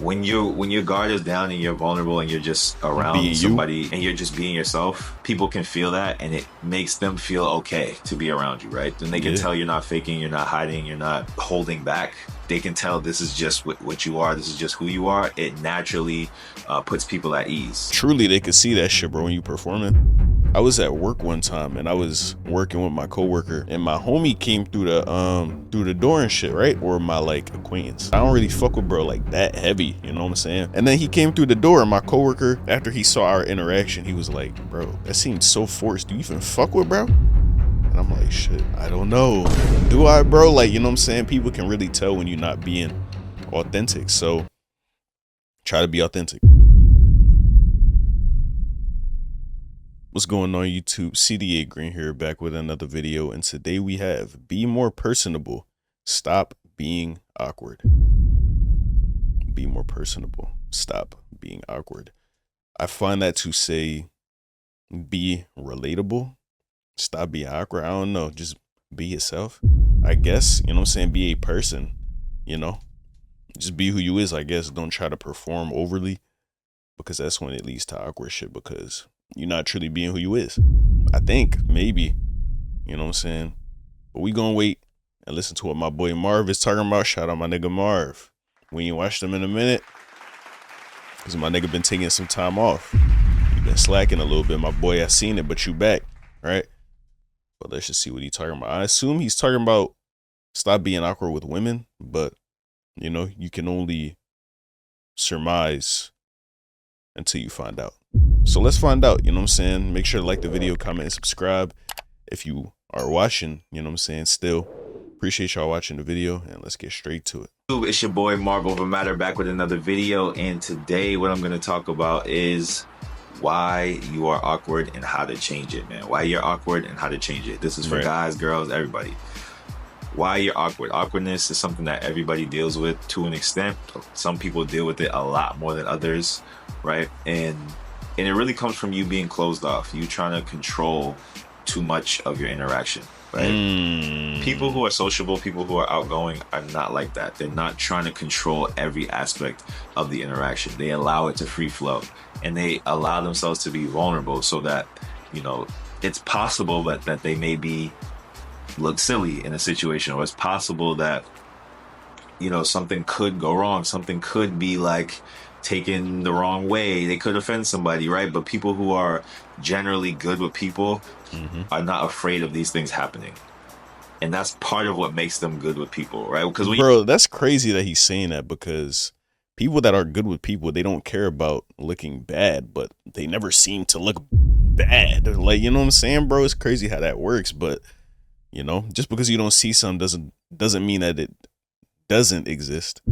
when your guard is down and you're vulnerable and you're just around Being you. somebody and you're just being yourself, people can feel that and it makes them feel okay to be around you, right? And they can tell you're not faking, you're not hiding, you're not holding back. They can tell this is just what you are, this is just who you are. It naturally puts people at ease. Truly, they could see that shit, bro, when you performing. I was at work one time and I was working with my coworker and my homie came through the door and shit, right? Or my like acquaintance. I don't really fuck with bro like that heavy, you know what I'm saying? And then he came through the door and my coworker, after he saw our interaction, he was like, bro, that seemed so forced. Do you even fuck with bro? And I'm like, shit, I don't know. Do I, bro? Like, you know what I'm saying? People can really tell when you're not being authentic. So try to be authentic. What's going on YouTube? CDA Green here, back with another video, and today we have be more personable, stop being awkward. Be more personable, stop being awkward. I find that to say be relatable, stop being awkward. I don't know, just be yourself, I guess. You know what I'm saying? Be a person, you know? Just be who you is, I guess. Don't try to perform overly, because that's when it leads to awkward shit, because you're not truly being who you is. I think, maybe. You know what I'm saying? But we gonna wait and listen to what my boy Marv is talking about. Shout out my nigga Marv. We ain't watched him in a minute, because my nigga been taking some time off. He been slacking a little bit, my boy. I seen it, but you back, right? But let's just see what he talking about. I assume he's talking about stop being awkward with women, but, you know, you can only surmise until you find out. So let's find out, you know what I'm saying? Make sure to like the video, comment, and subscribe if you are watching, you know what I'm saying? Still, appreciate y'all watching the video, and let's get straight to it. It's your boy Marv Over Matter, back with another video, and today what I'm going to talk about is why you are awkward and how to change it, man. Why you're awkward and how to change it. This is for guys, girls, everybody. Why you're awkward. Awkwardness is something that everybody deals with to an extent. Some people deal with it a lot more than others, right? And it really comes from you being closed off, you trying to control too much of your interaction, right? People who are sociable, people who are outgoing are not like that. They're not trying to control every aspect of the interaction. They allow it to free flow, and they allow themselves to be vulnerable so that, you know, it's possible that they may look silly in a situation, or it's possible that, you know, something could go wrong, something could be like taken the wrong way, they could offend somebody, right? But people who are generally good with people are not afraid of these things happening, and that's part of what makes them good with people, right? Because bro, that's crazy that he's saying that, because people that are good with people, they don't care about looking bad, but they never seem to look bad, like, you know what I'm saying, bro? It's crazy how that works. But, you know, just because you don't see something doesn't mean that it doesn't exist.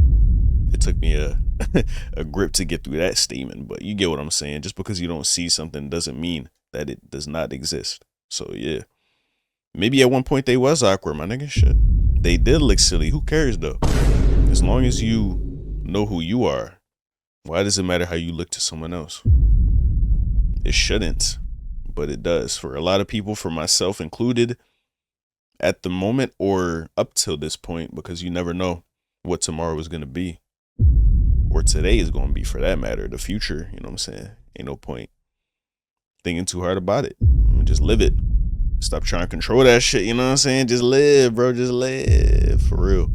It took me a grip to get through that statement, but you get what I'm saying. Just because you don't see something doesn't mean that it does not exist. So yeah, maybe at one point they was awkward, my nigga. Shit, they did look silly. Who cares though? As long as you know who you are, why does it matter how you look to someone else? It shouldn't, but it does for a lot of people, for myself included, at the moment or up till this point, because you never know what tomorrow is going to be, or today is going to be, for that matter. The future, you know what I'm saying? Ain't no point thinking too hard about it. Just live it. Stop trying to control that shit, you know what I'm saying? Just live, bro. Just live, for real.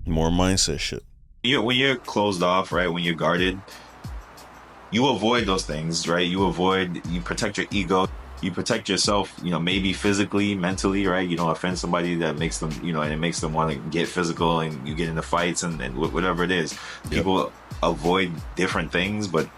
More mindset shit. When you're closed off, right, when you're guarded, you avoid those things, right? You protect your ego, you protect yourself, you know, maybe physically, mentally, right? You don't offend somebody that makes them, you know, and it makes them want to get physical, and you get into fights and whatever it is. People avoid different things, but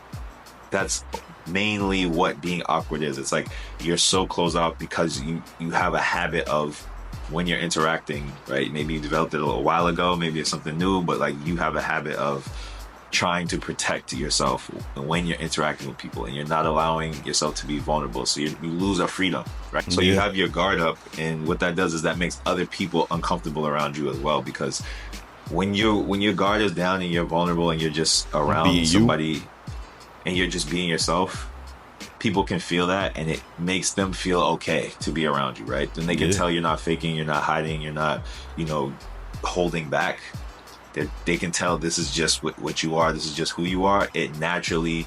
that's mainly what being awkward is. It's like you're so closed off because you have a habit of, when you're interacting, right? Maybe you developed it a little while ago, maybe it's something new, but like you have a habit of trying to protect yourself when you're interacting with people, and you're not allowing yourself to be vulnerable, so you lose a freedom, right? So you have your guard up, and what that does is that makes other people uncomfortable around you as well, because when your guard is down and you're vulnerable and you're just around somebody and you're just being yourself, people can feel that, and it makes them feel okay to be around you, right? And they can tell you're not faking, you're not hiding, you're not, you know, holding back. they can tell this is just what you are, this is just who you are, it naturally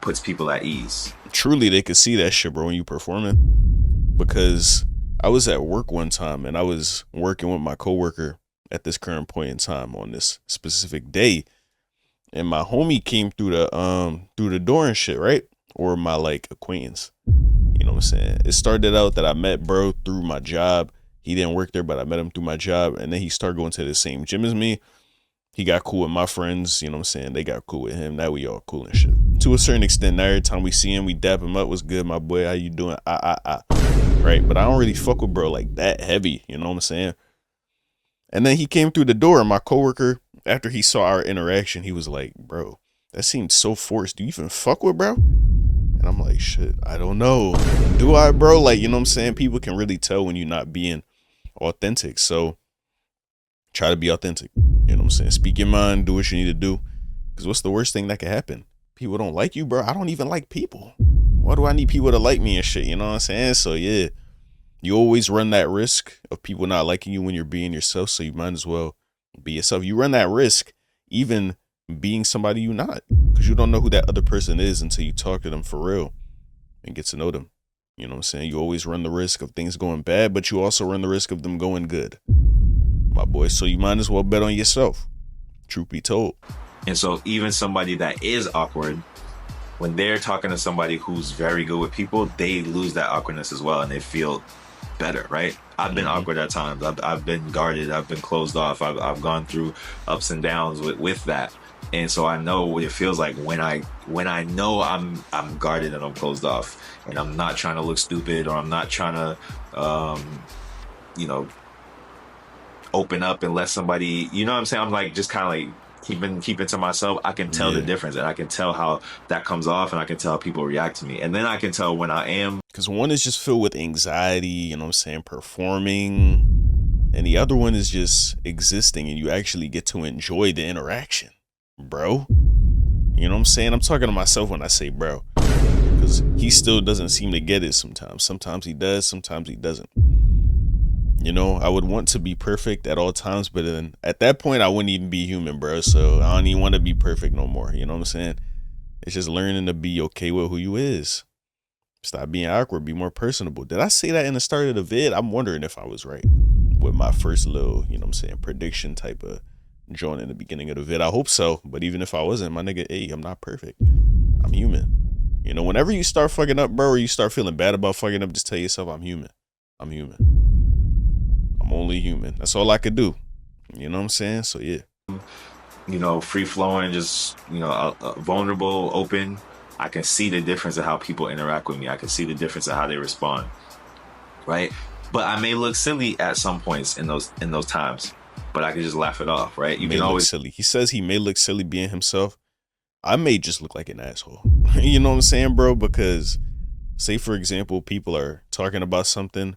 puts people at ease. Truly, they could see that shit, bro, when you performing. Because I was at work one time and I was working with my coworker at this current point in time on this specific day, and my homie came through the door and shit, right? Or my like acquaintance. You know what I'm saying? It started out that I met bro through my job. He didn't work there, but I met him through my job, and then he started going to the same gym as me. He got cool with my friends, you know what I'm saying? They got cool with him. Now we all cool and shit. To a certain extent, now every time we see him, we dap him up. What's good, my boy? How you doing? Right? But I don't really fuck with bro like that heavy, you know what I'm saying? And then he came through the door, and my coworker, after he saw our interaction, he was like, bro, that seemed so forced. Do you even fuck with bro? And I'm like, shit, I don't know. Do I, bro? Like, you know what I'm saying? People can really tell when you're not being authentic. So try to be authentic. You know what I'm saying? Speak your mind, do what you need to do. Because what's the worst thing that could happen? People don't like you, bro. I don't even like people. Why do I need people to like me and shit? You know what I'm saying? So yeah, you always run that risk of people not liking you when you're being yourself. So you might as well be yourself. You run that risk even being somebody you're not, because you don't know who that other person is until you talk to them for real and get to know them. You know what I'm saying? You always run the risk of things going bad, but you also run the risk of them going good, my boy. So you might as well bet on yourself, truth be told. And so even somebody that is awkward, when they're talking to somebody who's very good with people, they lose that awkwardness as well, and they feel better, right? I've been awkward at times. I've been guarded. I've been closed off. I've gone through ups and downs with that. And so I know what it feels like when I know I'm guarded and I'm closed off, and I'm not trying to look stupid, or I'm not trying to, open up and let somebody, you know what I'm saying? I'm like just kind of like keeping to myself. I can tell the difference, and I can tell how that comes off, and I can tell how people react to me, and then I can tell when I am. Because one is just filled with anxiety, you know what I'm saying, performing, and the other one is just existing, and you actually get to enjoy the interaction, bro. You know what I'm saying? I'm talking to myself when I say bro, because he still doesn't seem to get it sometimes. Sometimes he does, sometimes he doesn't. You know, I would want to be perfect at all times, but then at that point, I wouldn't even be human, bro. So I don't even want to be perfect no more. You know what I'm saying? It's just learning to be okay with who you is. Stop being awkward, be more personable. Did I say that in the start of the vid? I'm wondering if I was right with my first little, you know what I'm saying, prediction type of joint in the beginning of the vid. I hope so. But even if I wasn't, my nigga, hey, I'm not perfect. I'm human. You know, whenever you start fucking up, bro, or you start feeling bad about fucking up, just tell yourself I'm human. I'm human. I'm only human. That's all I could do. You know what I'm saying? So yeah. You know, free flowing, just, you know, vulnerable, open. I can see the difference of how people interact with me. I can see the difference of how they respond. Right? But I may look silly at some points in those times, but I can just laugh it off, right? You may can always look silly. He says he may look silly being himself. I may just look like an asshole. You know what I'm saying, bro? Because say, for example, people are talking about something,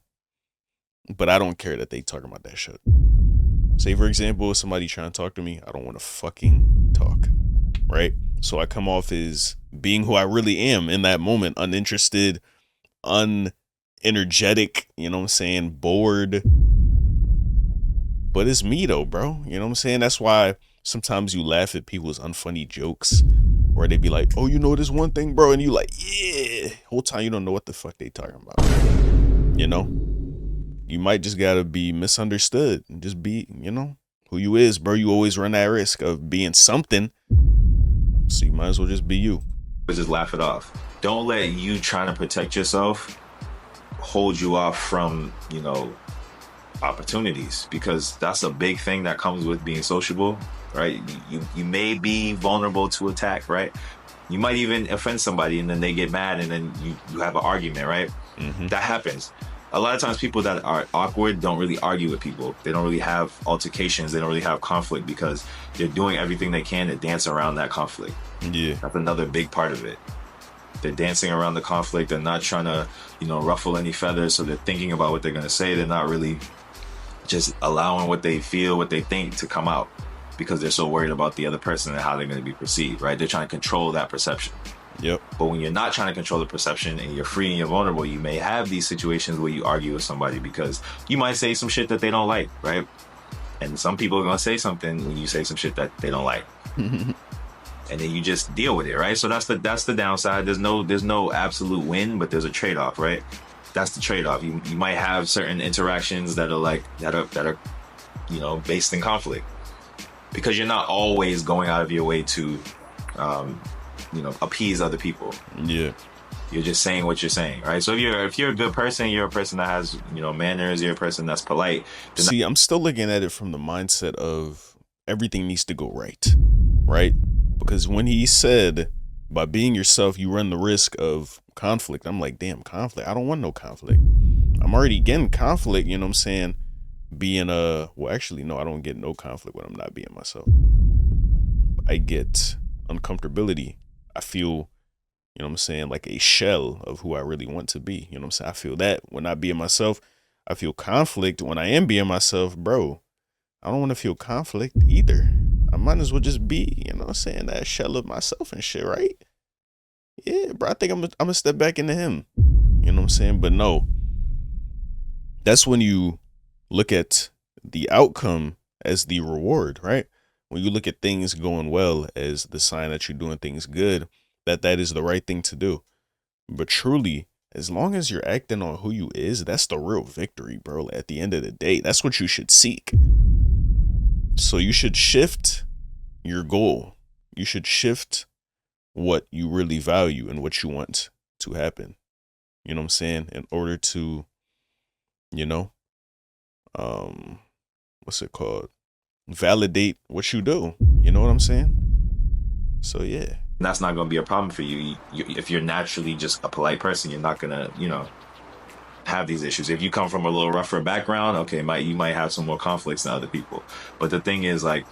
but I don't care that they talking about that shit. Say, for example, somebody trying to talk to me, I don't want to fucking talk, right? So I come off as being who I really am in that moment, uninterested, unenergetic, you know what I'm saying, bored. But it's me though, bro. You know what I'm saying? That's why sometimes you laugh at people's unfunny jokes, or they be like, oh, you know this one thing, bro? And you like, yeah. Whole time you don't know what the fuck they talking about, you know? You might just gotta be misunderstood and just be, you know, who you is, bro. You always run that risk of being something, so you might as well just be you. Just laugh it off. Don't let you trying to protect yourself hold you off from, you know, opportunities, because that's a big thing that comes with being sociable, right? You may be vulnerable to attack, right? You might even offend somebody, and then they get mad, and then you have an argument, right? Mm-hmm. That happens. A lot of times people that are awkward don't really argue with people. They don't really have altercations. They don't really have conflict, because they're doing everything they can to dance around that conflict. Yeah. That's another big part of it. They're dancing around the conflict. They're not trying to, you know, ruffle any feathers. So they're thinking about what they're going to say. They're not really just allowing what they feel, what they think to come out, because they're so worried about the other person and how they're going to be perceived, right? They're trying to control that perception. Yep. But when you're not trying to control the perception and you're free and you're vulnerable, you may have these situations where you argue with somebody because you might say some shit that they don't like, right? And some people are gonna say something when you say some shit that they don't like. And then you just deal with it, right? So that's the downside. There's no absolute win, but there's a trade-off, right? That's the trade-off. You might have certain interactions that are based in conflict, because you're not always going out of your way to appease other people. Yeah. You're just saying what you're saying, right? So if you're a good person, you're a person that has manners, you're a person that's polite. See, I'm still looking at it from the mindset of everything needs to go right? Because when he said by being yourself, you run the risk of conflict, I'm like, damn, conflict. I don't want no conflict. I'm already getting conflict, you know what I'm saying? Being actually, no, I don't get no conflict when I'm not being myself. I get uncomfortability. I feel, you know what I'm saying, like a shell of who I really want to be. You know what I'm saying? I feel that when not being myself. I feel conflict when I am being myself, bro. I don't want to feel conflict either. I might as well just be, you know what I'm saying, that shell of myself and shit, right? Yeah, bro, I think I'm gonna step back into him. You know what I'm saying? But no, that's when you look at the outcome as the reward, right? When you look at things going well as the sign that you're doing things good, that is the right thing to do. But truly, as long as you're acting on who you is, that's the real victory, bro. At the end of the day, that's what you should seek. So you should shift your goal. You should shift what you really value and what you want to happen. You know what I'm saying? In order to, what's it called? Validate what you do. You know what I'm saying? So yeah. That's not going to be a problem for you. If you're naturally just a polite person, you're not going to, have these issues. If you come from a little rougher background, okay, you might have some more conflicts than other people. But the thing is, like,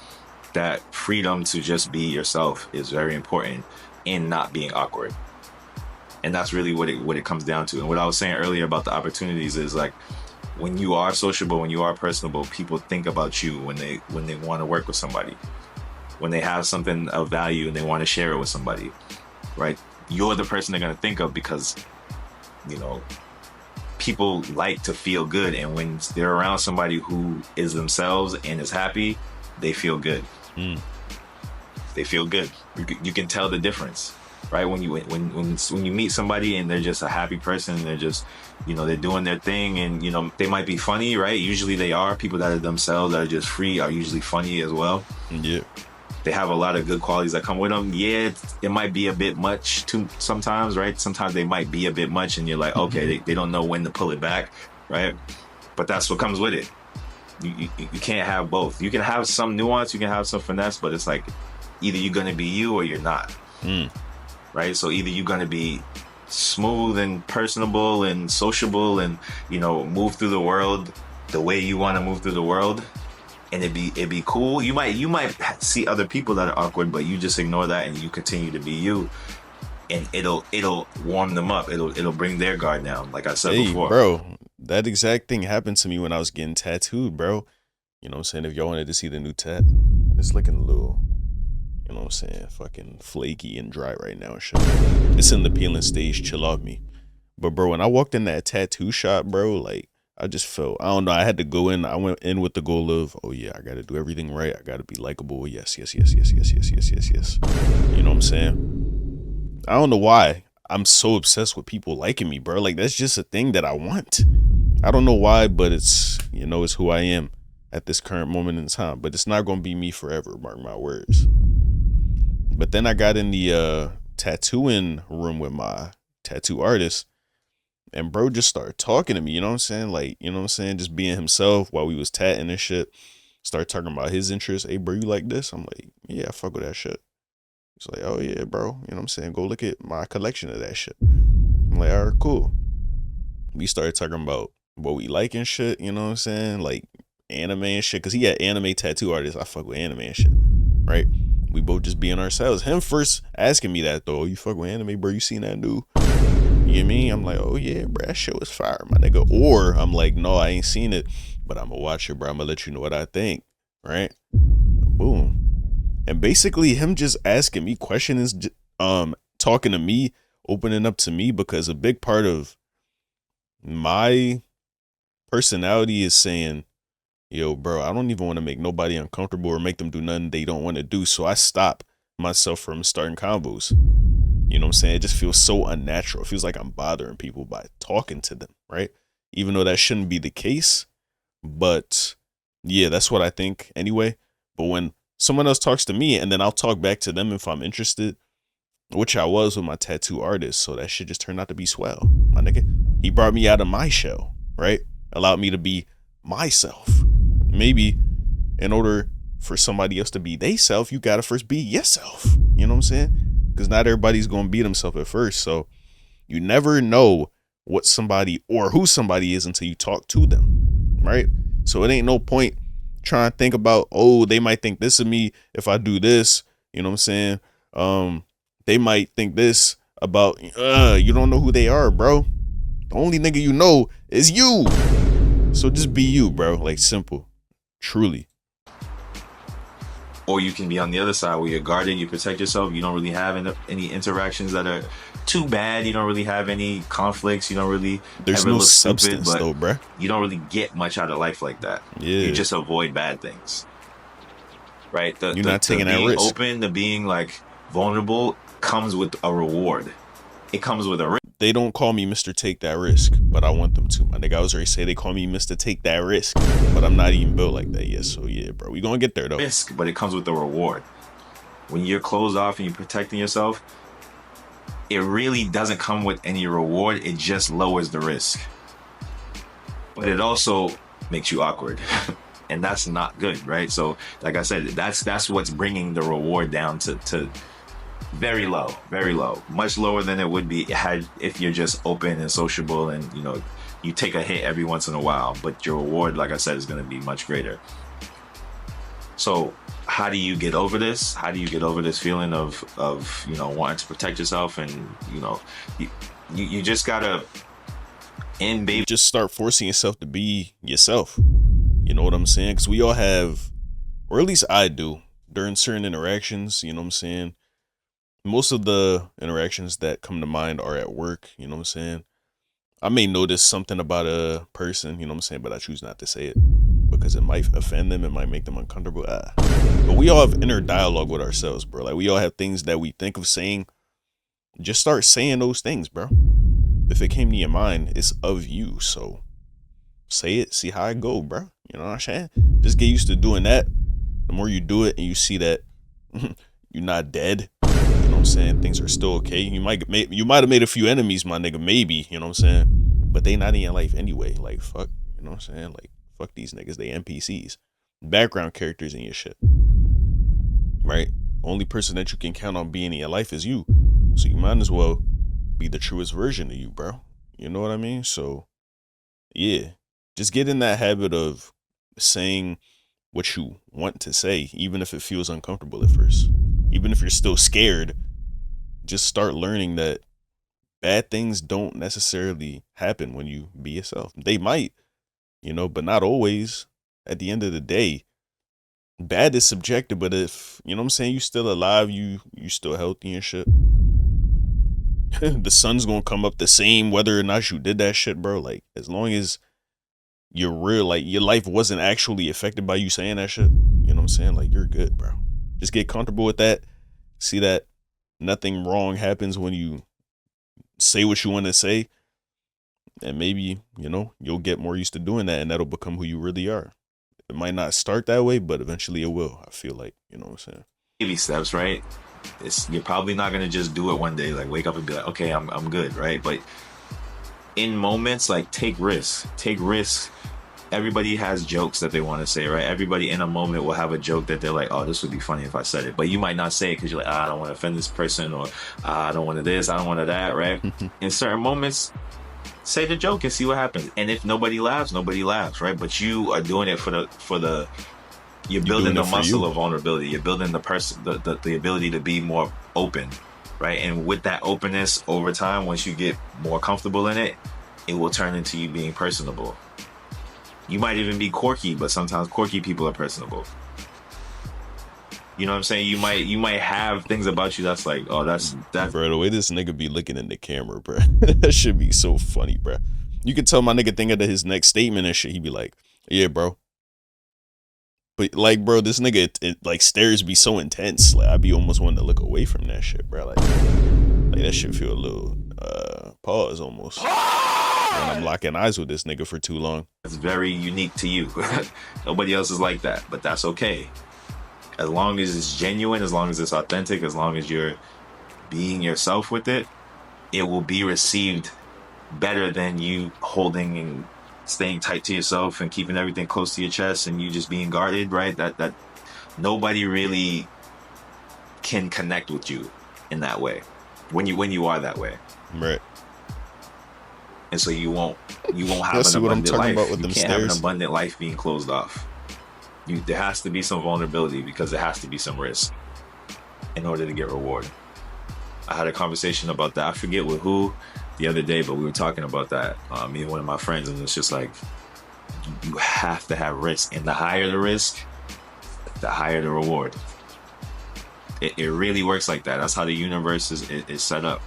that freedom to just be yourself is very important in not being awkward. And that's really what it comes down to. And what I was saying earlier about the opportunities is, like, when you are sociable, when you are personable, people think about you when they want to work with somebody. When they have something of value and they want to share it with somebody, right? You're the person they're going to think of, because, people like to feel good. And when they're around somebody who is themselves and is happy, they feel good. They feel good. You can tell the difference, right? When you meet somebody and they're just a happy person, they're just, they're doing their thing, and, they might be funny, right? Usually they are. People that are themselves, that are just free, are usually funny as well. Yeah. They have a lot of good qualities that come with them. Yeah, it might be a bit much too sometimes, right? Sometimes they might be a bit much, and you're like, okay, they don't know when to pull it back, right? But that's what comes with it. You can't have both. You can have some nuance, you can have some finesse, but it's like, either you're going to be you or you're not, right? So either you're going to be smooth and personable and sociable and, move through the world the way you want to move through the world, and it'd be cool. You might see other people that are awkward, but you just ignore that and you continue to be you, and it'll warm them up. It'll bring their guard down, like I said before. Bro, that exact thing happened to me when I was getting tattooed, bro. You know what I'm saying? If y'all wanted to see the new tat, it's looking a little, you know what I'm saying, fucking flaky and dry right now and shit. It's in the peeling stage, chill off me. But bro, when I walked in that tattoo shop, bro, like, I just felt, I don't know, I had to go in. I went in with the goal of, oh yeah, I got to do everything right. I got to be likable. Yes. You know what I'm saying? I don't know why I'm so obsessed with people liking me, bro. Like, that's just a thing that I want. I don't know why, but it's, it's who I am at this current moment in time. But it's not going to be me forever, mark my words. But then I got in the tattooing room with my tattoo artist. And bro just started talking to me, you know what I'm saying? Like, you know what I'm saying? Just being himself while we was tatting and shit. Start talking about his interests. Hey, bro, you like this? I'm like, yeah, I fuck with that shit. He's like, oh, yeah, bro. You know what I'm saying? Go look at my collection of that shit. I'm like, all right, cool. We started talking about what we like and shit, you know what I'm saying? Like, anime and shit. Because he had anime tattoo artists. I fuck with anime and shit, right? We both just being ourselves. Him first asking me that, though. You fuck with anime, bro? You seen that new? You know what I mean? I'm like, oh yeah, bro, that show is fire, my nigga. Or I'm like, no, I ain't seen it, but I'm gonna watch it, bro. I'm gonna let you know what I think, right? Boom. And basically him just asking me questions, talking to me, opening up to me, because a big part of my personality is saying, yo, bro, I don't even want to make nobody uncomfortable or make them do nothing they don't want to do. So I stop myself from starting combos. You know what I'm saying? It just feels so unnatural. It feels like I'm bothering people by talking to them, right? Even though that shouldn't be the case. But yeah, that's what I think anyway. But when someone else talks to me and then I'll talk back to them if I'm interested, which I was with my tattoo artist. So that shit just turned out to be swell, my nigga. He brought me out of my shell, right? Allowed me to be myself. Maybe in order for somebody else to be they self, you gotta first be yourself. You know what I'm saying? Because not everybody's gonna be themselves at first. So you never know what somebody or who somebody is until you talk to them, right? So it ain't no point trying to think about, oh, they might think this of me if I do this. You know what I'm saying? They might think this about, you don't know who they are, bro. The only nigga you know is you. So just be you, bro. Like, simple. Truly. Or you can be on the other side where you're guarded, you protect yourself. You don't really have any interactions that are too bad. You don't really have any conflicts. You don't really There's ever no look substance stupid, though, bruh. you don't really get much out of life like that. Yeah. You just avoid bad things, right? You're not taking that risk. Open, the being like vulnerable comes with a reward. It comes with a risk. They don't call me Mr. Take That Risk, but I want them to. My nigga, I was already say they call me Mr. Take That Risk, but I'm not even built like that yet. So yeah, bro, we gonna get there though. Risk, but it comes with a reward. When you're closed off and you're protecting yourself, it really doesn't come with any reward. It just lowers the risk. But it also makes you awkward. And that's not good, right? So like I said, that's what's bringing the reward down to very low, much lower than it would be if you're just open and sociable and, you know, you take a hit every once in a while, but your reward, like I said, is going to be much greater. So how do you get over this? How do you get over this feeling of, you know, wanting to protect yourself? And, you know, you just gotta just start forcing yourself to be yourself. You know what I'm saying? Because we all have, or at least I do, during certain interactions, you know what I'm saying? Most of the interactions that come to mind are at work, you know what I'm saying? I may notice something about a person, you know what I'm saying, but I choose not to say it because it might offend them, it might make them uncomfortable. But we all have inner dialogue with ourselves, bro. Like, we all have things that we think of saying. Just start saying those things, bro. If it came to your mind, it's of you, so say it, see how it go, bro. You know what I'm saying? Just get used to doing that. The more you do it and you see that you're not dead, you know what I'm saying, things are still okay. You might have made a few enemies, my nigga, maybe, you know what I'm saying, but they not in your life anyway. Like, fuck, you know what I'm saying? Like, fuck these niggas, they NPCs, background characters in your shit, right? Only person that you can count on being in your life is you, so you might as well be the truest version of you, bro. You know what I mean? So yeah, just get in that habit of saying what you want to say, even if it feels uncomfortable at first. Even if you're still scared, just start learning that bad things don't necessarily happen when you be yourself. They might, you know, but not always. At the end of the day, bad is subjective, but if, you know what I'm saying, you still alive, you still healthy and shit, the sun's gonna come up the same whether or not you did that shit, bro. Like, as long as you're real, like, your life wasn't actually affected by you saying that shit, you know what I'm saying, like, you're good, bro. Just get comfortable with that. See that nothing wrong happens when you say what you want to say, and maybe, you know, you'll get more used to doing that, and that'll become who you really are. It might not start that way, but eventually it will, I feel like, you know what I'm saying? Baby steps, right? You're probably not gonna just do it one day, like wake up and be like, okay, I'm good, right? But in moments, like, take risks. Everybody has jokes that they want to say, right? Everybody in a moment will have a joke that they're like, oh, this would be funny if I said it. But you might not say it because you're like, I don't want to offend this person, or I don't want to this, I don't want to that, right? In certain moments, say the joke and see what happens. And if nobody laughs, right? But you are doing it for the you're building the muscle of vulnerability. You're building the ability to be more open, right? And with that openness over time, once you get more comfortable in it, it will turn into you being personable. You might even be quirky, but sometimes quirky people are personable. You know what I'm saying? You might have things about you that's like, oh, that's bro, the way this nigga be looking in the camera, bro, that should be so funny, bro. You can tell my nigga thinking of his next statement and shit. He be like, yeah, bro, But like, bro, this nigga, it like stares be so intense. Like, I be almost wanting to look away from that shit, bro. Like that shit feel a little pause almost. When I'm locking eyes with this nigga for too long. It's very unique to you. Nobody else is like that, but that's okay. As long as it's genuine, as long as it's authentic, as long as you're being yourself with it, it will be received better than you holding and staying tight to yourself and keeping everything close to your chest and you just being guarded, right? That nobody really can connect with you in that way when you are that way, right? And so you won't have an abundant life. You can't have an abundant life being closed off. There has to be some vulnerability because there has to be some risk in order to get reward. I had a conversation about that. I forget with who the other day, but we were talking about that. Me and one of my friends, and it's just like you have to have risk, and the higher the risk, the higher the reward. It really works like that. That's how the universe is set up.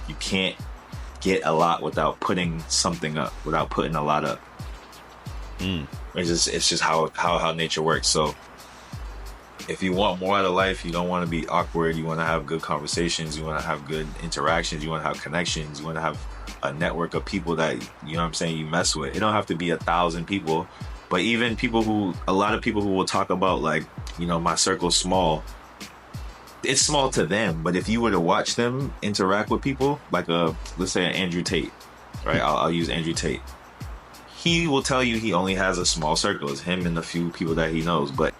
You can't get a lot without putting something up, without putting a lot up. It's just how nature works. So if you want more out of life, you don't want to be awkward, you want to have good conversations, you want to have good interactions, you want to have connections, you want to have a network of people that, you know what I'm saying, you mess with. It don't have to be 1,000 people, but even a lot of people who will talk about, like, you know, my circle's small. It's small to them, but if you were to watch them interact with people, like let's say an Andrew Tate, right? I'll use Andrew Tate. He will tell you he only has a small circle. It's him and a few people that he knows, but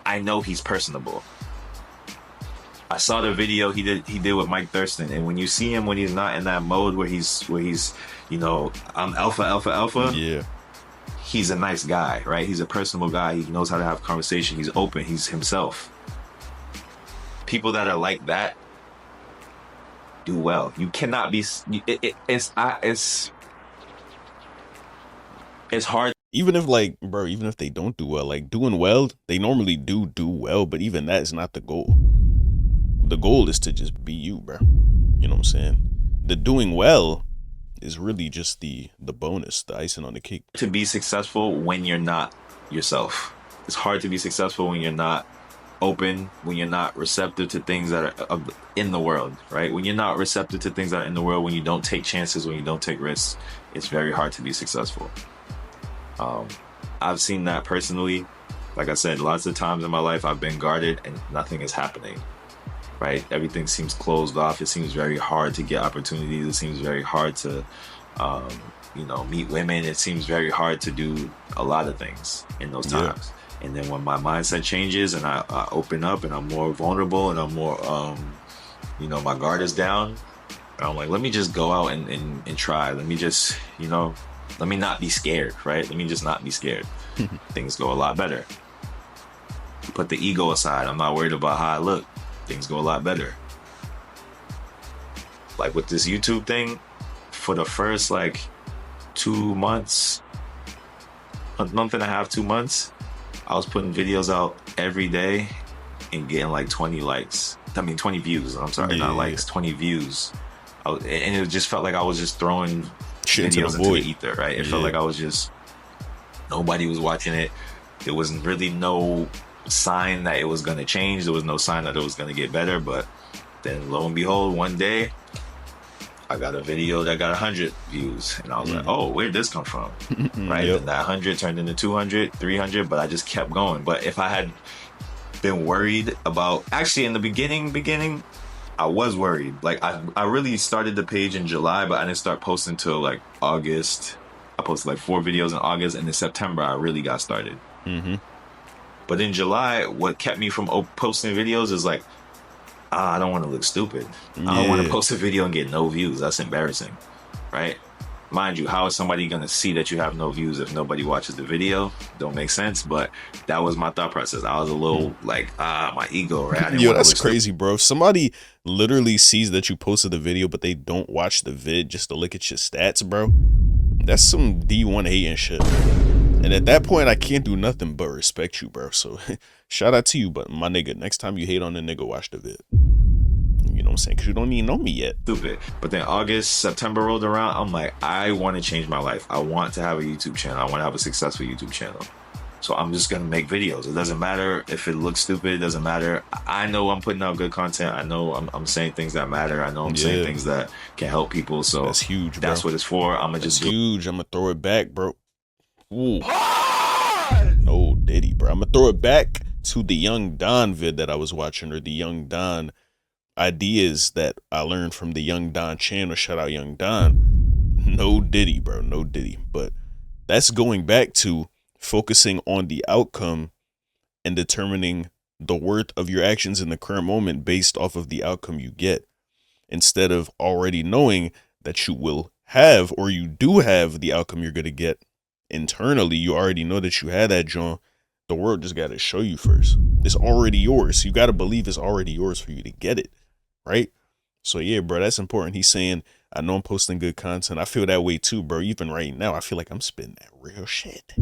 I know he's personable. I saw the video he did with Mike Thurston, and when you see him when he's not in that mode where he's you know, I'm alpha. Yeah. He's a nice guy, right? He's a personable guy. He knows how to have conversation. He's open. He's himself. People that are like that do well. You cannot be. It's hard. Even if, like, bro, even if they don't do well, like, doing well, they normally do well, but even that is not the goal. The goal is to just be you, bro. You know what I'm saying? The doing well is really just the bonus, the icing on the cake. To be successful when you're not yourself. It's hard to be successful when you're not open, when you're not receptive to things that are in the world, right? When you're not receptive to things that are in the world, when you don't take chances, when you don't take risks, it's very hard to be successful. I've seen that personally. Like I said, lots of times in my life I've been guarded and nothing is happening, right? Everything seems closed off. It seems very hard to get opportunities. It seems very hard to you know, meet women. It seems very hard to do a lot of things in those times. And then when my mindset changes and I open up and I'm more vulnerable and I'm more you know, my guard is down, I'm like, let me just go out and try. Let me just, you know, let me not be scared, right? Let me just not be scared. Things go a lot better. Put the ego aside. I'm not worried about how I look. Things go a lot better. Like with this YouTube thing, for the first like 2 months, a month and a half, 2 months, I was putting videos out every day and getting like 20 likes. I mean, 20 views. I'm sorry, not likes, 20 views. And it just felt like I was just throwing shit videos into the ether, right? It felt like I was just, nobody was watching it. There was really no sign that it was going to change. There was no sign that it was going to get better. But then lo and behold, one day I got a video that got 100 views and I was like, oh, where'd this come from? Right? And that 100 turned into 200, 300, but I just kept going. But if I had been worried about, actually in the beginning, I was worried. Like I really started the page in July, but I didn't start posting till like August. I posted like 4 videos in August, and in September I really got started. But in July, what kept me from posting videos is like, I don't want to look stupid. I don't want to post a video and get no views. That's embarrassing, right? Mind you, how is somebody going to see that you have no views if nobody watches the video? Don't make sense, but that was my thought process. I was a little like, my ego, right? Yo, that's crazy, bro. If somebody literally sees that you posted the video, but they don't watch the vid just to look at your stats, bro, that's some D1 hating shit. And at that point, I can't do nothing but respect you, bro. So shout out to you, but my nigga, next time you hate on the nigga, watch the vid. You know what I'm saying? Because you don't even know me yet. Stupid. But then August, September rolled around. I'm like, I want to change my life. I want to have a YouTube channel. I want to have a successful YouTube channel. So I'm just gonna make videos. It doesn't matter if it looks stupid. It doesn't matter. I know I'm putting out good content. I know I'm saying things that matter. I know I'm saying things that can help people. So that's huge, bro. That's what it's for. I'm gonna just huge. I'm gonna throw it back, bro. Ooh. No Diddy, bro. I'm gonna throw it back to the Young Don vid that I was watching, or the Young Don ideas that I learned from the Young Don channel. Shout out Young Don. No Diddy, bro. No Diddy. But that's going back to focusing on the outcome and determining the worth of your actions in the current moment based off of the outcome you get, instead of already knowing that you will have, or you do have, the outcome you're going to get internally. You already know that you had that, John. The world just got to show you first. It's already yours. You got to believe it's already yours for you to get it, right? So yeah, bro, that's important. He's saying, I know I'm posting good content. I feel that way too, bro. Even right now, I feel like I'm spitting that real shit.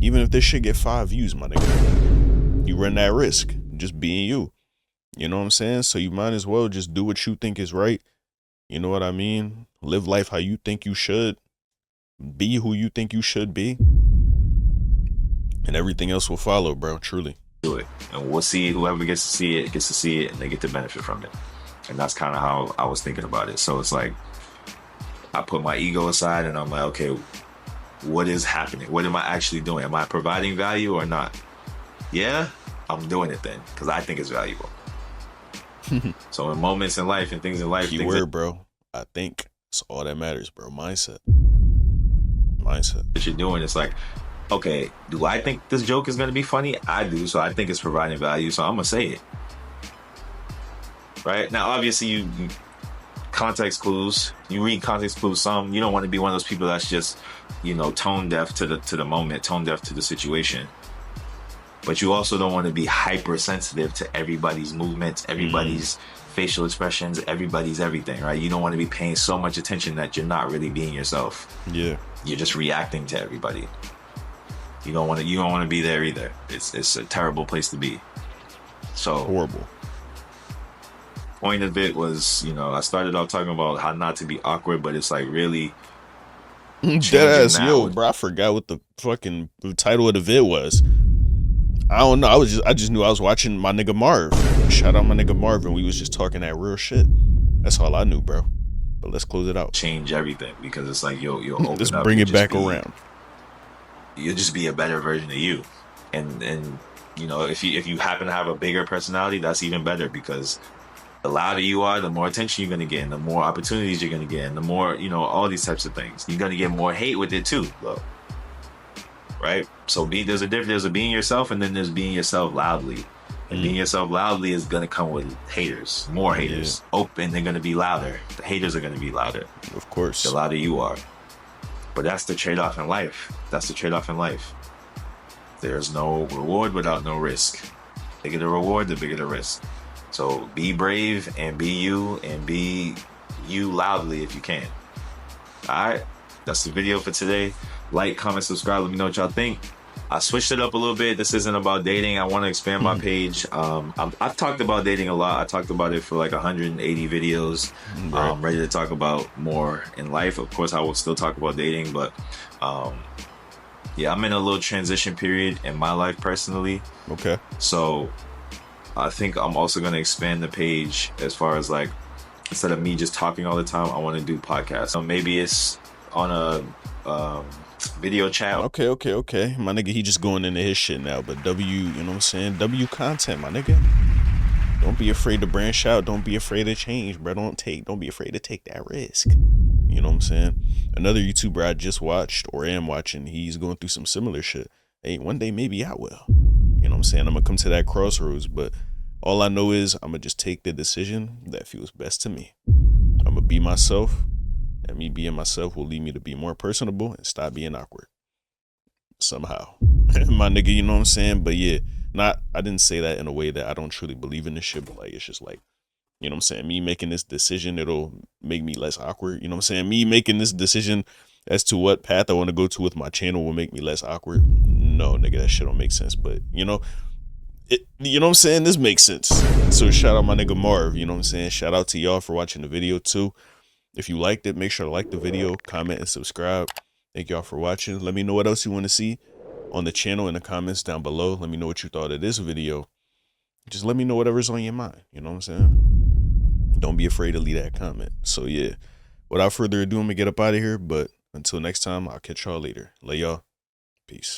Even if this shit get 5 views, my nigga, you run that risk just being you. You know what I'm saying? So you might as well just do what you think is right. You know what I mean? Live life how you think you should. Be who you think you should be. And everything else will follow, bro. Truly. Do it. And we'll see. Whoever gets to see it, and they get to benefit from it. And that's kind of how I was thinking about it. So it's like, I put my ego aside and I'm like, okay, what is happening? What am I actually doing? Am I providing value or not? Yeah, I'm doing it then, because I think it's valuable. So in moments in life and things in life, keyword, bro, I think it's all that matters, bro. Mindset. What you're doing, it's like, okay, do I think this joke is going to be funny? I do. So I think it's providing value. So I'm going to say it. Right now, obviously, you context clues. You read context clues. Some, you don't want to be one of those people that's just, you know, tone deaf to the moment, tone deaf to the situation. But you also don't want to be hypersensitive to everybody's movements, everybody's facial expressions, everybody's everything, right? You don't want to be paying so much attention that you're not really being yourself. Yeah. You're just reacting to everybody. You don't want to be there either. It's a terrible place to be. So horrible. Point of it was, you know, I started off talking about how not to be awkward, but it's like really deadass, yo, bro. I forgot what the fucking title of the vid was. I don't know. I just knew I was watching my nigga Marv. Shout out my nigga Marv, and we was just talking that real shit. That's all I knew, bro. But let's close it out. Change everything, because it's like you'll open let's up. Bring it back around. You'll just be a better version of you, and you know, if you happen to have a bigger personality, that's even better, because the louder you are, the more attention you're gonna get, and the more opportunities you're gonna get, and the more, you know, all these types of things. You're gonna get more hate with it too, though. Right? So there's a difference. There's a being yourself, and then there's being yourself loudly. And being yourself loudly is gonna come with haters, more haters. Open, they're gonna be louder. The haters are gonna be louder. Of course. The louder you are. But that's the trade-off in life. That's the trade-off in life. There's no reward without no risk. The bigger the reward, the bigger the risk. So be brave and be you, and be you loudly if you can. All right, that's the video for today. Like, comment, subscribe. Let me know what y'all think. I switched it up a little bit. This isn't about dating. I want to expand my page. I've talked about dating a lot. I talked about it for like 180 videos. Right. I'm ready to talk about more in life. Of course, I will still talk about dating, but yeah, I'm in a little transition period in my life personally. Okay. So I think I'm also going to expand the page as far as like, instead of me just talking all the time, I want to do podcasts. So maybe it's on a video chat. Okay. My nigga, he just going into his shit now, but you know what I'm saying? W content, my nigga. Don't be afraid to branch out. Don't be afraid to change, bro. Don't be afraid to take that risk. You know what I'm saying? Another YouTuber I just watched, or am watching, he's going through some similar shit. Hey, one day maybe I will. You know what I'm saying? I'm gonna come to that crossroads, but all I know is I'm gonna just take the decision that feels best to me. I'm gonna be myself, and me being myself will lead me to be more personable and stop being awkward. Somehow. My nigga, you know what I'm saying? But yeah, I didn't say that in a way that I don't truly believe in this shit, but like, it's just like, you know what I'm saying? Me making this decision, it'll make me less awkward. You know what I'm saying? Me making this decision as to what path I want to go to with my channel will make me less awkward. No, nigga, that shit don't make sense. But, you know what I'm saying? This makes sense. So shout out my nigga Marv, you know what I'm saying? Shout out to y'all for watching the video too. If you liked it, make sure to like the video, comment, and subscribe. Thank y'all for watching. Let me know what else you want to see. on the channel in the comments down below. Let me know what you thought of this video. Just let me know whatever's on your mind. You know what I'm saying? Don't be afraid to leave that comment. So yeah, without further ado, I'm gonna get up out of here. But until next time, I'll catch y'all later. Love y'all. Peace.